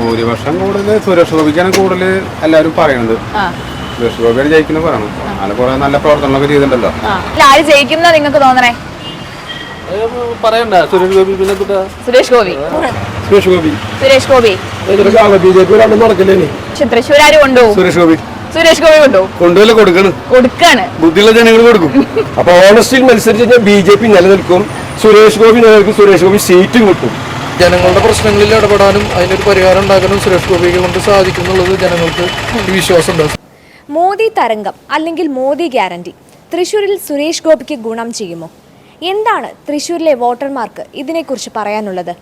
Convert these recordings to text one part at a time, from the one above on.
ഭൂരിപക്ഷം കൂടുതൽ സുരേഷ് ഗോപിക്കാണ് കൂടുതൽ എല്ലാവരും പറയുന്നത്. സുരേഷ് ഗോപിയാണ് ജയിക്കുന്നത് പറയണം. അങ്ങനെ കുറെ നല്ല പ്രവർത്തനങ്ങളൊക്കെ ചെയ്തിട്ടുണ്ടല്ലോ. ആര് ജയിക്കുന്ന നിങ്ങൾക്ക് തോന്നണേ? പറയണ്ട, സുരേഷ് ഗോപി. പിന്നെ സുരേഷ് ഗോപി. സുരേഷ് ഗോപി. സുരേഷ് ഗോപി. തൃശ്ശൂർ ആര് കൊണ്ടു? സുരേഷ് ഗോപി. സുരേഷ് ഗോപി കൊണ്ടുവല്ല കൊടുക്കാണ് ബുദ്ധിയുള്ള ജനങ്ങൾ കൊടുക്കും. അപ്പൊ ഓണസ്റ്റിൽ മത്സരിച്ച് BJP നിലനിൽക്കും, സുരേഷ് ഗോപി നിലനിൽക്കും, സുരേഷ് ഗോപി സീറ്റും കിട്ടും. ജനങ്ങളുടെ പ്രശ്നങ്ങളിൽ ഇടപെടാനും അതിനൊരു പരിഹാരം ഉണ്ടാക്കാനും സുരേഷ് ഗോപിയെ കൊണ്ട് സാധിക്കും എന്നുള്ളത് ജനങ്ങൾക്ക് വിശ്വാസം ഉണ്ട്. മോദി തരംഗം അല്ലെങ്കിൽ മോദി ഗ്യാരണ്ടി തൃശ്ശൂരിൽ സുരേഷ് ഗോപിക്ക് ഗുണം ചെയ്യുമോ? എന്താണ് തൃശ്ശൂരിലെ വോട്ടർമാർക്ക് ഇതിനെക്കുറിച്ച് പറയാനുള്ളത്?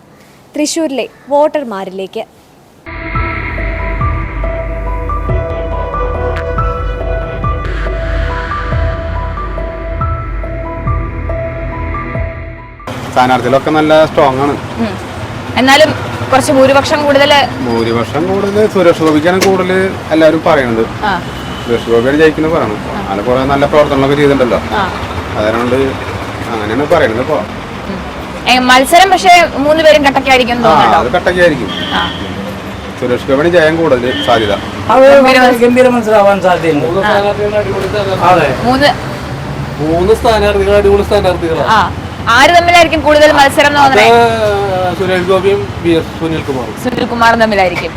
തൃശ്ശൂരിലെ വോട്ടർമാരിലേക്ക്. സ്ഥാനാർത്ഥികളൊക്കെ നല്ല സ്ട്രോങ് ആണ്. എന്നാലും കുറച്ച് ഭൂരിപക്ഷം കൂടുതൽ സുരേഷ് ഗോപിക്കാണ് കൂടുതൽ എല്ലാവരും പറയുന്നത്. സുരേഷ് ഗോപിയാണ് ജയിക്കുന്നത് പറയണം. അങ്ങനെ കുറെ നല്ല പ്രവർത്തനങ്ങളൊക്കെ ചെയ്തിട്ടുണ്ടല്ലോ. അതുകൊണ്ട് അങ്ങനെയാണ് പറയുന്നത്. ഇപ്പൊ മത്സരം പക്ഷേ 3 പേരും കട്ടക്കായിരിക്കും. അത് കട്ടക്കായിരിക്കും. സുരേഷ് ഗോപിയാണ് ജയം കൂടുതൽ സാധ്യത. ഗംഭീര മത്സരമാവാൻ സാധ്യതയുണ്ട്. 3 സ്ഥാനാർത്ഥികൾ അടിപൊളി സ്ഥാനാർത്ഥികളാണ്. ആര് തമ്മിലായിരിക്കും കൂടുതൽ മത്സരം? സുരേഷ് ഗോപിയും സുനിൽകുമാറും തമ്മിലായിരിക്കും.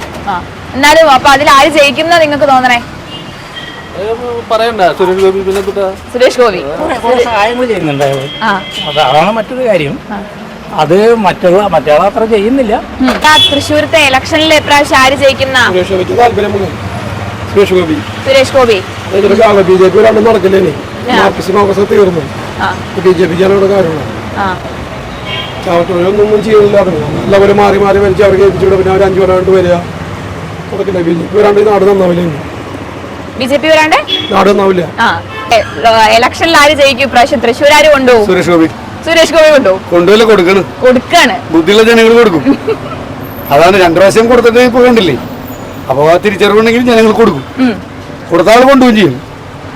എന്നാലും അപ്പൊ അതിൽ ആര് ജയിക്കുന്ന നിങ്ങൾക്ക് തോന്നണേ? പറയണ്ട, സുരേഷ് ഗോപി. പിന്നെ സുരേഷ് ഗോപി സഹായങ്ങൾ ചെയ്യുന്നുണ്ട്. അതാണ് മറ്റൊരു കാര്യം. അത് മറ്റേ അത്ര ചെയ്യുന്നില്ല. തൃശ്ശൂരത്തെ ഇലക്ഷനിൽ ഇപ്രാവശ്യം ആര് ജയിക്കുന്ന? സുരേഷ് ഗോപി. സുരേഷ് ഗോപി. BJP നടക്കില്ലേ? തീർന്നു. BJPക്കാണ് കാര്യങ്ങൾ. ചാവട്ടൊന്നും ചെയ്യുന്നില്ല. എല്ലാവരും മാറി മാറി വലിച്ച് അവർക്ക് ഏൽപ്പിച്ചുകൂടെ. പിന്നെ അവർ 5 കൊല്ലം വരിക കൊടുക്കില്ല. BJP വരാണ്ട് നാട് നന്നാവില്ല. BJP വരാണ്ട് നാട് നന്നാവില്ല. ഇലക്ഷനിൽ ആര് ജയിക്കും ഇപ്രാവശ്യം? തൃശ്ശൂർ ആര് കൊണ്ടു? സുരേഷ് ഗോപി. സുരേഷ് ഗോപി കൊണ്ടുവല്ല കൊടുക്കാണ് ബുദ്ധിയുള്ള ജനങ്ങൾ കൊടുക്കും. അതാണ് 2 പ്രാവശ്യം കൊടുത്തിട്ട് ഇപ്പൊ കണ്ടില്ലേ. അപ്പൊ തിരിച്ചറിവുണ്ടെങ്കിൽ ജനങ്ങൾ കൊടുക്കും. കൊടുത്ത ആൾ കൊണ്ടുപോകും ചെയ്യും.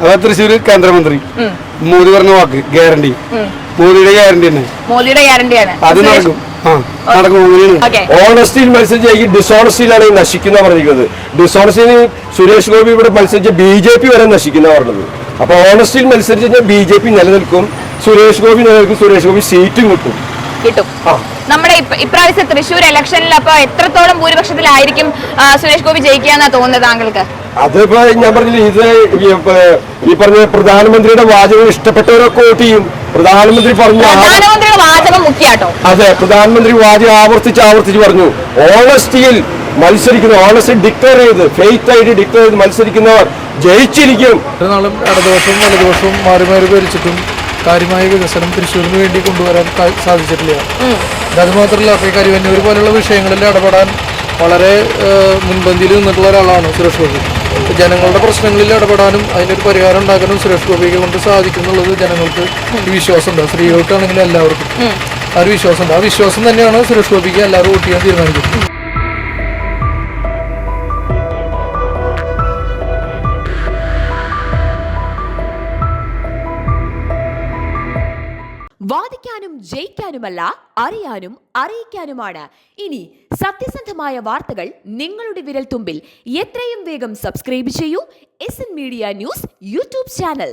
അതാ തൃശ്ശൂർ കേന്ദ്രമന്ത്രി മോദി പറഞ്ഞ വാക്ക് ഗ്യാരണ്ടി. മോദിയുടെ ഗ്യാരണ്ടിയാണ്. അത് നടക്കും. ഓണസ്റ്റിയിൽ മത്സരിച്ച് ഡിസോണസ്റ്റിയിലാണ് നശിക്കുന്ന പറഞ്ഞിരിക്കുന്നത്. ഡിസോണസ്റ്റിന് സുരേഷ് ഗോപി ഇവിടെ മത്സരിച്ച BJP വരെ നശിക്കുന്ന പറഞ്ഞത്. അപ്പൊ ഓണസ്റ്റിയിൽ മത്സരിച്ച് BJP നിലനിൽക്കും, സുരേഷ് ഗോപി നിലനിൽക്കും, സുരേഷ് ഗോപി സീറ്റും കിട്ടും. നമ്മുടെ ഇപ്രാവശ്യം തൃശ്ശൂർ ഇലക്ഷനിൽ അപ്പൊ എത്രത്തോളം ഭൂരിപക്ഷത്തിലായിരിക്കും സുരേഷ് ഗോപി ജയിക്കാന്നാ തോന്നുന്നത് താങ്കൾക്ക്? അതിപ്പോ ഞാൻ പറഞ്ഞില്ല, ഇത് ഈ പറഞ്ഞ പ്രധാനമന്ത്രിയുടെ വാചകം ഇഷ്ടപ്പെട്ടവരൊക്കെ വോട്ട് ചെയ്യും. പ്രധാനമന്ത്രിയുടെ വാചകം മുഖ്യാട്ടോ. അതെ, പ്രധാനമന്ത്രി വാചകം ആവർത്തിച്ച് പറഞ്ഞു. ഓണസ്റ്റിയിൽ മത്സരിക്കുന്ന, ഓണസ്റ്റി ഡിക്ലെയർ ചെയ്ത്, ഫെയ്ത്ത് ആയിട്ട് ഡിക്ലെയർ ചെയ്ത് മത്സരിക്കുന്നവർ ജയിച്ചിരിക്കും. നാളും ഇടതുപക്ഷവും വലതുപക്ഷവും മാറി മാറി ഭരിച്ചിട്ടും കാര്യമായ വികസനം തൃശ്ശൂരിന് വേണ്ടി കൊണ്ടുവരാൻ സാധിച്ചിട്ടില്ല. അത് മാത്രമല്ല, കരുവന്നൂർ പോലുള്ള വിഷയങ്ങളിൽ ഇടപെടാൻ വളരെ മുൻപന്തിയിൽ നിന്നിട്ടുള്ള ഒരാളാണ് സുരേഷ് ഗോപി. ജനങ്ങളുടെ പ്രശ്നങ്ങളിൽ ഇടപെടാനും അതിനൊരു പരിഹാരം ഉണ്ടാക്കാനും സുരേഷ് ഗോപിയെ കൊണ്ട് സാധിക്കും എന്നുള്ളത് ജനങ്ങൾക്ക് വിശ്വാസമുണ്ട്. സ്ത്രീകൾക്കാണെങ്കിലും എല്ലാവർക്കും ആ ഒരു വിശ്വാസമുണ്ട്. ആ വിശ്വാസം തന്നെയാണ് സുരേഷ് ഗോപിക്ക് എല്ലാവരും വോട്ട് ചെയ്യാൻ തീരുമാനിക്കുന്നത്. വാദിക്കാനും ജയിക്കാനുമല്ല, അറിയാനും അറിയിക്കാനുമാണ്. ഇനി സത്യസന്ധമായ വാർത്തകൾ നിങ്ങളുടെ വിരൽത്തുമ്പിൽ. എത്രയും വേഗം സബ്സ്ക്രൈബ് ചെയ്യൂ SN media news YouTube channel.